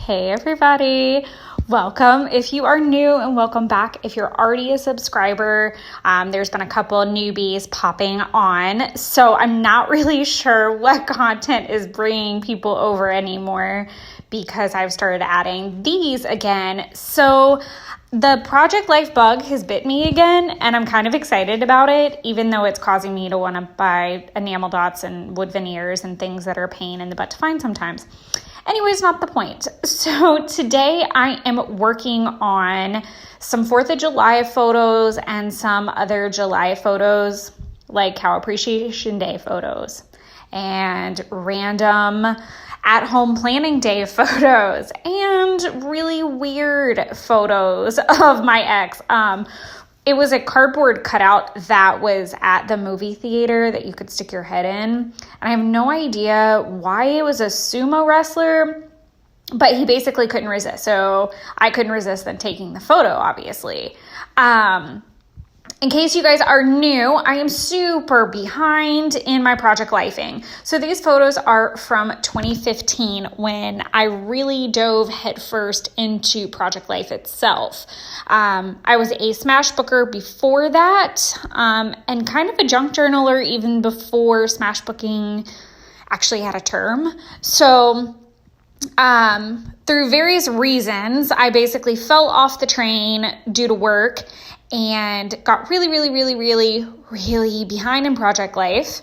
Hey everybody, welcome if you are new and welcome back if you're already a subscriber. There's been a couple newbies popping on, so I'm not really sure what content is bringing people over anymore because I've started adding these again. So the Project Life bug has bit me again, and I'm kind of excited about it, even though it's causing me to want to buy enamel dots and wood veneers and things that are a pain in the butt to find sometimes. Anyways, not the point. So today I am working on some 4th of July photos and some other July photos, like Cow Appreciation Day photos and random at-home planning day photos and really weird photos of my ex. It was a cardboard cutout that was at the movie theater that you could stick your head in. And I have no idea why it was a sumo wrestler, but he basically couldn't resist. So I couldn't resist then taking the photo, obviously. In case you guys are new, I am super behind in my Project Lifing. So these photos are from 2015 when I really dove headfirst into Project Life itself. I was a smash booker before that, and kind of a junk journaler even before smash booking actually had a term. So through various reasons, I basically fell off the train due to work and got really behind in Project Life,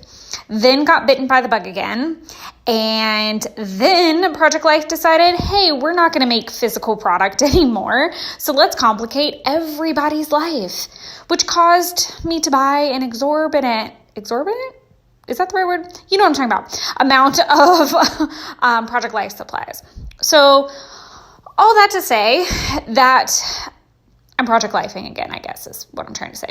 then got bitten by the bug again, and then Project Life decided, hey, we're not going to make physical product anymore, so let's complicate everybody's life, which caused me to buy an exorbitant? Is that the right word? You know what I'm talking about. Amount of Project Life supplies. So all that to say that I'm Project Lifing again, I guess is what I'm trying to say.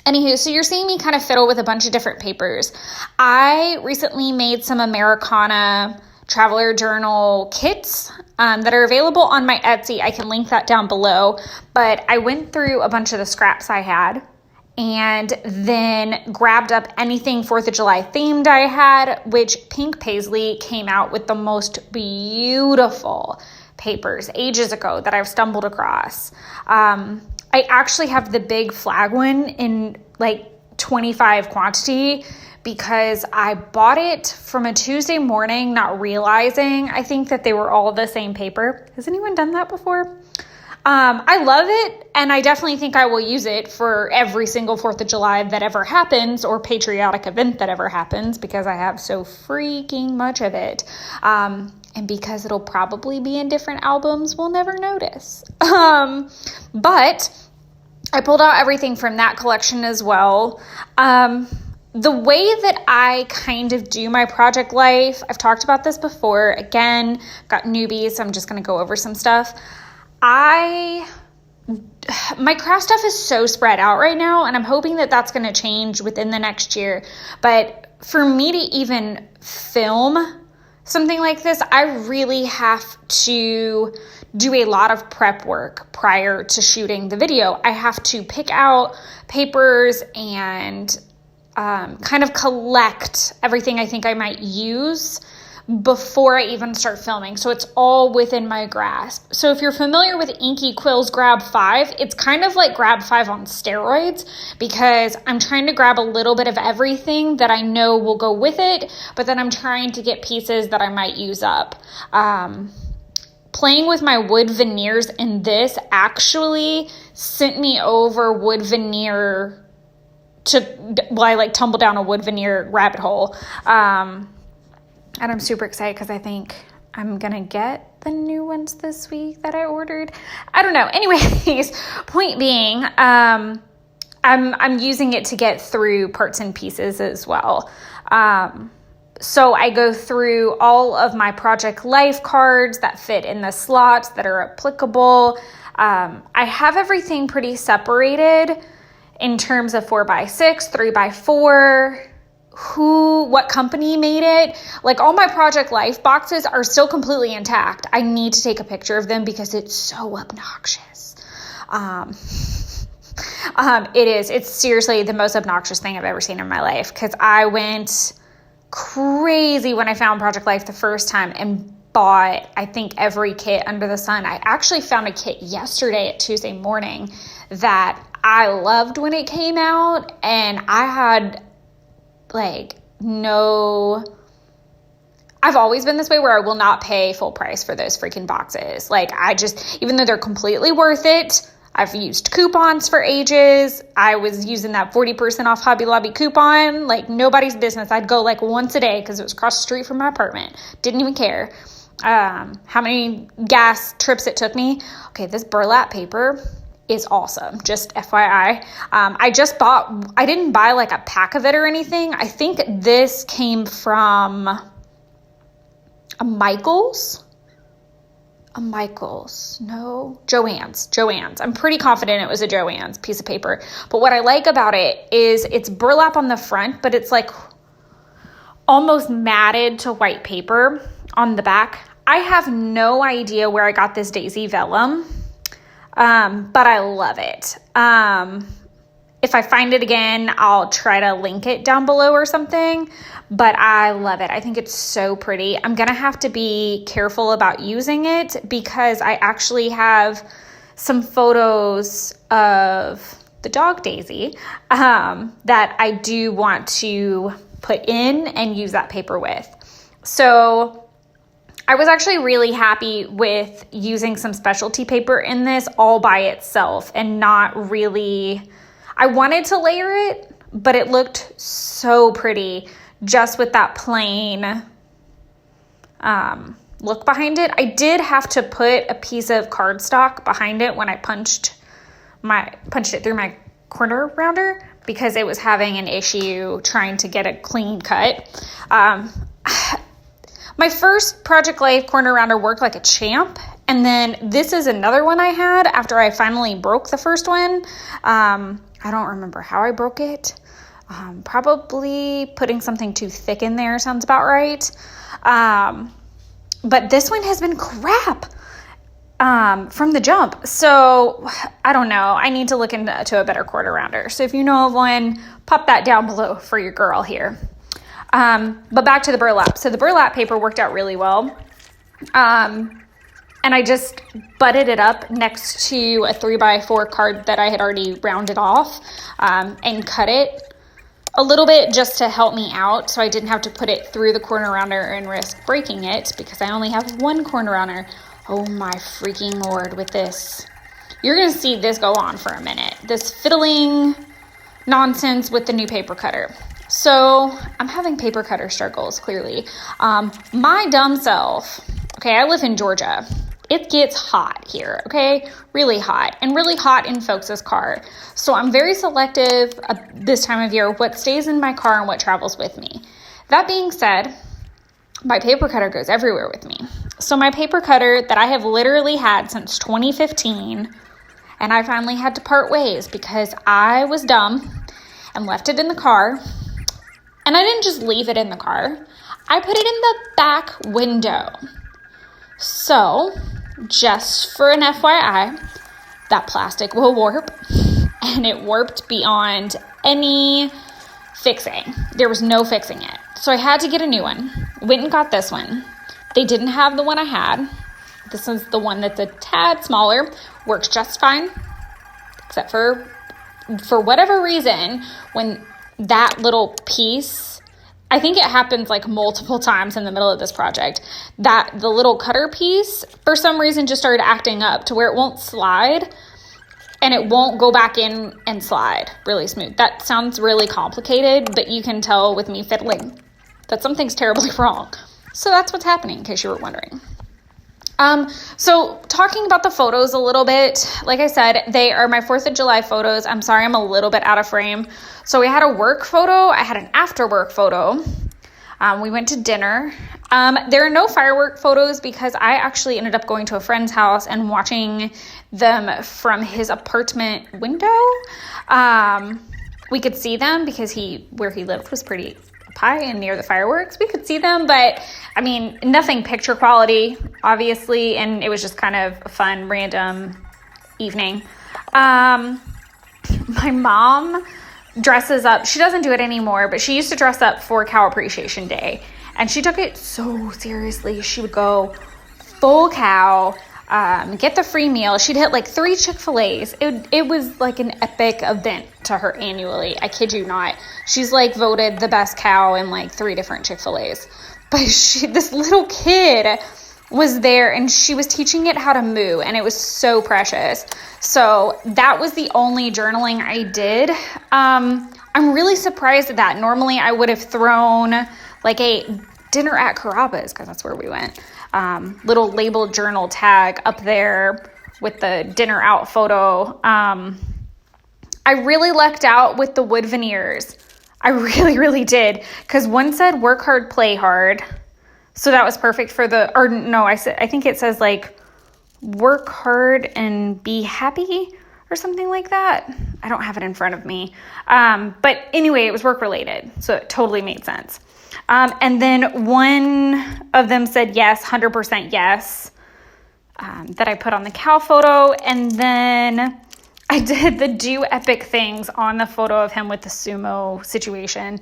Anywho, so you're seeing me kind of fiddle with a bunch of different papers. I recently made some Americana Traveler Journal kits that are available on my Etsy. I can link that down below. But I went through a bunch of the scraps I had and then grabbed up anything 4th of July themed I had, which Pink Paisley came out with the most beautiful papers ages ago that I've stumbled across. I actually have the big flag one in like 25 quantity because I bought it from a Tuesday morning, not realizing I think that they were all the same paper. Has anyone done that before? I love it, and I definitely think I will use it for every single 4th of July that ever happens or patriotic event that ever happens because I have so freaking much of it. And because it'll probably be in different albums, we'll never notice. But I pulled out everything from that collection as well. The way that I kind of do my Project Life, I've talked about this before. Again, got newbies, so I'm just going to go over some stuff. My craft stuff is so spread out right now, and I'm hoping that that's going to change within the next year. But for me to even film something like this, I really have to do a lot of prep work prior to shooting the video. I have to pick out papers and kind of collect everything I think I might use before I even start filming. So it's all within my grasp. So if you're familiar with Inky Quill's Grab 5, it's kind of like Grab 5 on steroids because I'm trying to grab a little bit of everything that I know will go with it, but then I'm trying to get pieces that I might use up. Playing with my wood veneers in this actually sent me over wood veneer I tumbled down a wood veneer rabbit hole. And I'm super excited because I think I'm going to get the new ones this week that I ordered. I don't know. Anyways, point being, I'm using it to get through parts and pieces as well. So I go through all of my Project Life cards that fit in the slots that are applicable. I have everything pretty separated in terms of 4x6, 3x4, what company made it. Like all my Project Life boxes are still completely intact. I need to take a picture of them because it's so obnoxious. It's seriously the most obnoxious thing I've ever seen in my life because I went crazy when I found Project Life the first time and bought, I think, every kit under the sun. I actually found a kit yesterday at Tuesday morning that I loved when it came out, and I had I've always been this way where I will not pay full price for those freaking boxes. Even though they're completely worth it, I've used coupons for ages. I was using that 40% off Hobby Lobby coupon, nobody's business. I'd go once a day because it was across the street from my apartment. Didn't even care how many gas trips it took me. Okay, this burlap paper is awesome. Just FYI. I didn't buy a pack of it or anything. I think this came from a Michaels. No, Joann's. I'm pretty confident it was a Joann's piece of paper. But what I like about it is it's burlap on the front, but it's almost matted to white paper on the back. I have no idea where I got this Daisy Vellum, but I love it. If I find it again, I'll try to link it down below or something, but I love it. I think it's so pretty. I'm going to have to be careful about using it because I actually have some photos of the dog Daisy that I do want to put in and use that paper with. So I was actually really happy with using some specialty paper in this all by itself and not really... I wanted to layer it, but it looked so pretty just with that plain look behind it. I did have to put a piece of cardstock behind it when I punched it through my corner rounder because it was having an issue trying to get a clean cut. My first Project Life corner rounder worked like a champ. And then this is another one I had after I finally broke the first one. I don't remember how I broke it. Probably putting something too thick in there sounds about right. But this one has been crap from the jump. So I don't know. I need to look into a better quarter rounder. So if you know of one, pop that down below for your girl here. But back to the burlap. So the burlap paper worked out really well. And I just butted it up next to a 3x4 card that I had already rounded off and cut it a little bit just to help me out so I didn't have to put it through the corner rounder and risk breaking it because I only have one corner rounder. Oh my freaking Lord with this. You're going to see this go on for a minute. This fiddling nonsense with the new paper cutter. So I'm having paper cutter struggles, clearly. My dumb self, okay, I live in Georgia. It gets hot here, okay? Really hot, and really hot in folks' car. So I'm very selective this time of year what stays in my car and what travels with me. That being said, my paper cutter goes everywhere with me. So my paper cutter that I have literally had since 2015, and I finally had to part ways because I was dumb and left it in the car. And I didn't just leave it in the car. I put it in the back window. So, just for an FYI, that plastic will warp, and it warped beyond any fixing. There was no fixing it. So I had to get a new one. Went and got this one. They didn't have the one I had. This is the one that's a tad smaller. Works just fine, except for whatever reason, when that little piece... I think it happens multiple times in the middle of this project that the little cutter piece, for some reason, just started acting up to where it won't slide and it won't go back in and slide really smooth. That sounds really complicated, but you can tell with me fiddling that something's terribly wrong. So that's what's happening, in case you were wondering. So talking about the photos a little bit, like I said, they are my 4th of July photos. I'm sorry, I'm a little bit out of frame. So we had a work photo. I had an after work photo. We went to dinner. There are no firework photos because I actually ended up going to a friend's house and watching them from his apartment window. We could see them because where he lived was pretty high and near the fireworks. We could see them, but I mean, nothing picture quality, obviously, and it was just kind of a fun, random evening. My mom dresses up. She doesn't do it anymore, but she used to dress up for Cow Appreciation Day. And she took it so seriously. She would go full cow, get the free meal. She'd hit like 3 Chick-fil-A's. It was like an epic event to her annually. I kid you not. She's like voted the best cow in like 3 different Chick-fil-A's. But this little kid was there and she was teaching it how to moo, and it was so precious. So that was the only journaling I did. I'm really surprised at that. Normally I would have thrown like a dinner at Carrabba's, because that's where we went, little labeled journal tag up there with the dinner out photo. I really lucked out with the wood veneers. I really, really did, because one said work hard, play hard. So that was perfect for I think it says like work hard and be happy or something like that. I don't have it in front of me. But anyway, it was work related. So it totally made sense. And then one of them said yes, 100% yes, that I put on the cow photo. And then I did the do epic things on the photo of him with the sumo situation.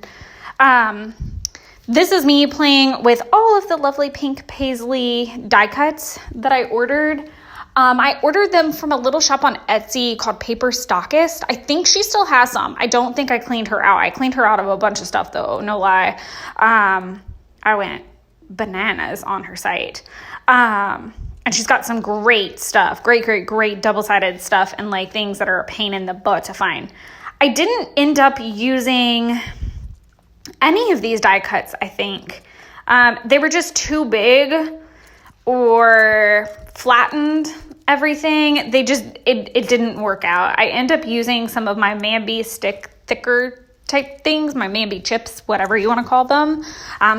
This is me playing with all of the lovely pink paisley die cuts that I ordered. I ordered them from a little shop on Etsy called Paper Stockist. I think she still has some. I don't think I cleaned her out. I cleaned her out of a bunch of stuff though, no lie. I went bananas on her site. And she's got some great stuff, great double-sided stuff, and like things that are a pain in the butt to find. I didn't end up using any of these die cuts, I think. They were just too big or flattened everything. It didn't work out. I end up using some of my Mambi stick thicker type things, my Mambi chips, whatever you want to call them.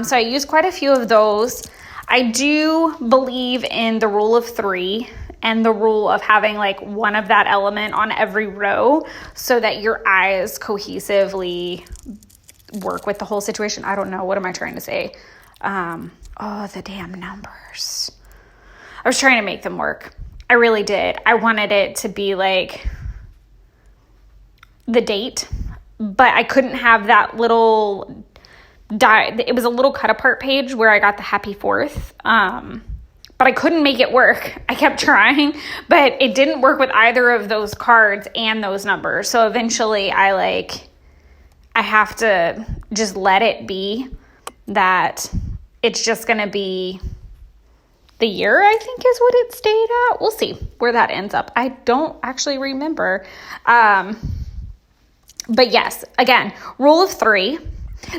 So I use quite a few of those. I do believe in the rule of 3 and the rule of having like one of that element on every row so that your eyes cohesively work with the whole situation. I don't know. What am I trying to say? The damn numbers. I was trying to make them work. I really did. I wanted it to be like the date, but I couldn't have that little it was a little cut apart page where I got the happy 4th. But I couldn't make it work. I kept trying, but it didn't work with either of those cards and those numbers. So eventually I have to just let it be that it's just going to be the year, I think is what it stayed at. We'll see where that ends up. I don't actually remember. But yes, again, rule of 3.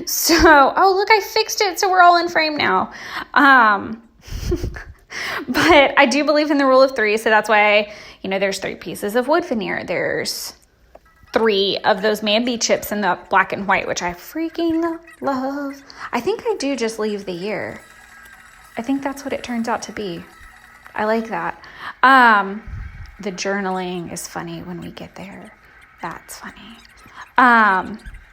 So, look, I fixed it. So we're all in frame now. But I do believe in the rule of 3. So that's why, there's 3 pieces of wood veneer. There's 3 of those Mambi chips in the black and white, which I freaking love. I think I do just leave the year. I think that's what it turns out to be. I like that. The journaling is funny when we get there. That's funny.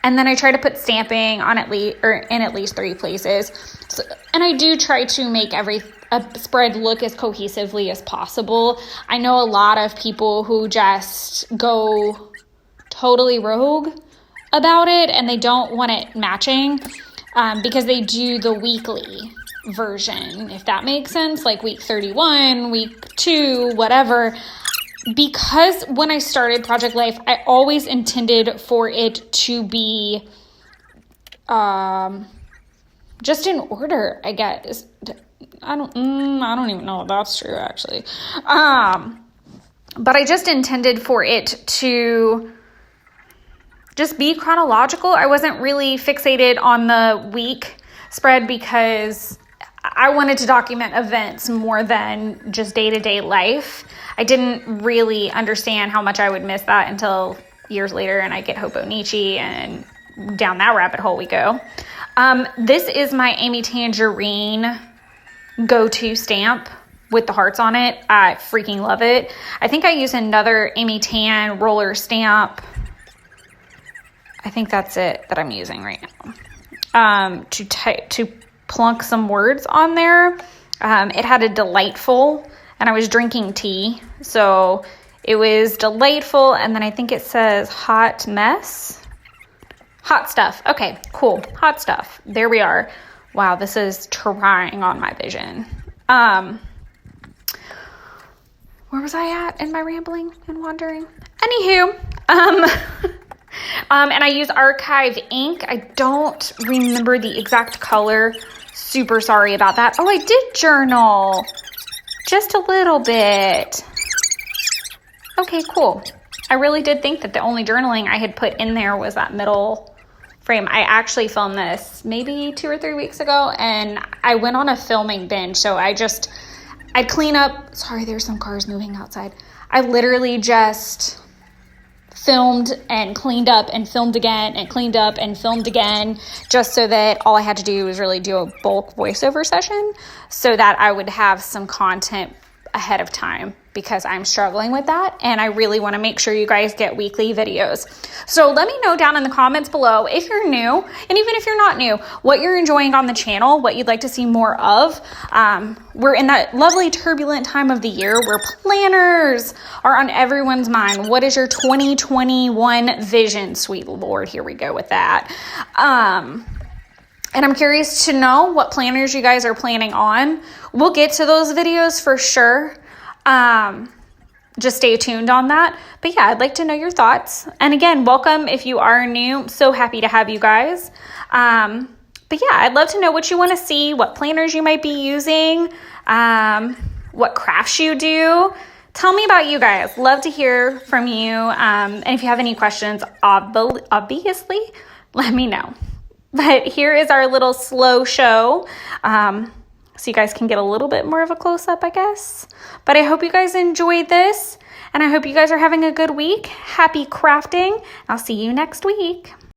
And then I try to put stamping on in at least 3 places. So, and I do try to make a spread look as cohesively as possible. I know a lot of people who just go totally rogue about it and they don't want it matching because they do the weekly version, if that makes sense, like week 31, week 2, whatever. Because when I started Project Life, I always intended for it to be just in order, I guess. I don't even know if that's true, actually. But I just intended for it to just be chronological. I wasn't really fixated on the week spread because I wanted to document events more than just day-to-day life. I didn't really understand how much I would miss that until years later, and I get Hobonichi, and down that rabbit hole we go. This is my Amy Tangerine go-to stamp with the hearts on it. I freaking love it. I think I use another Amy Tan roller stamp. I think that's it that I'm using right now. To plunk some words on there. It had a delightful, and I was drinking tea, so it was delightful, and then I think it says hot mess. Hot stuff. Okay, cool. Hot stuff. There we are. Wow, this is trying on my vision. Where was I at in my rambling and wandering? Anywho, and I use Archive ink. I don't remember the exact color. Super sorry about that. Oh, I did journal. Just a little bit. Okay, cool. I really did think that the only journaling I had put in there was that middle frame. I actually filmed this maybe 2 or 3 weeks ago, and I went on a filming binge, so I'd clean up. Sorry, there's some cars moving outside. I literally just filmed and cleaned up and filmed again and cleaned up and filmed again, just so that all I had to do was really do a bulk voiceover session so that I would have some content ahead of time, because I'm struggling with that and I really want to make sure you guys get weekly videos. So let me know down in the comments below if you're new, and even if you're not new, what you're enjoying on the channel, what you'd like to see more of. We're in that lovely turbulent time of the year where planners are on everyone's mind. What is your 2021 vision? Sweet Lord, here we go with that. And I'm curious to know what planners you guys are planning on. We'll get to those videos for sure. Just stay tuned on that. But yeah, I'd like to know your thoughts. And again, welcome if you are new. So happy to have you guys. But yeah, I'd love to know what you want to see, what planners you might be using, what crafts you do. Tell me about you guys. Love to hear from you. And if you have any questions, obviously, let me know. But here is our little slow show. So you guys can get a little bit more of a close-up, I guess. But I hope you guys enjoyed this, and I hope you guys are having a good week. Happy crafting. I'll see you next week.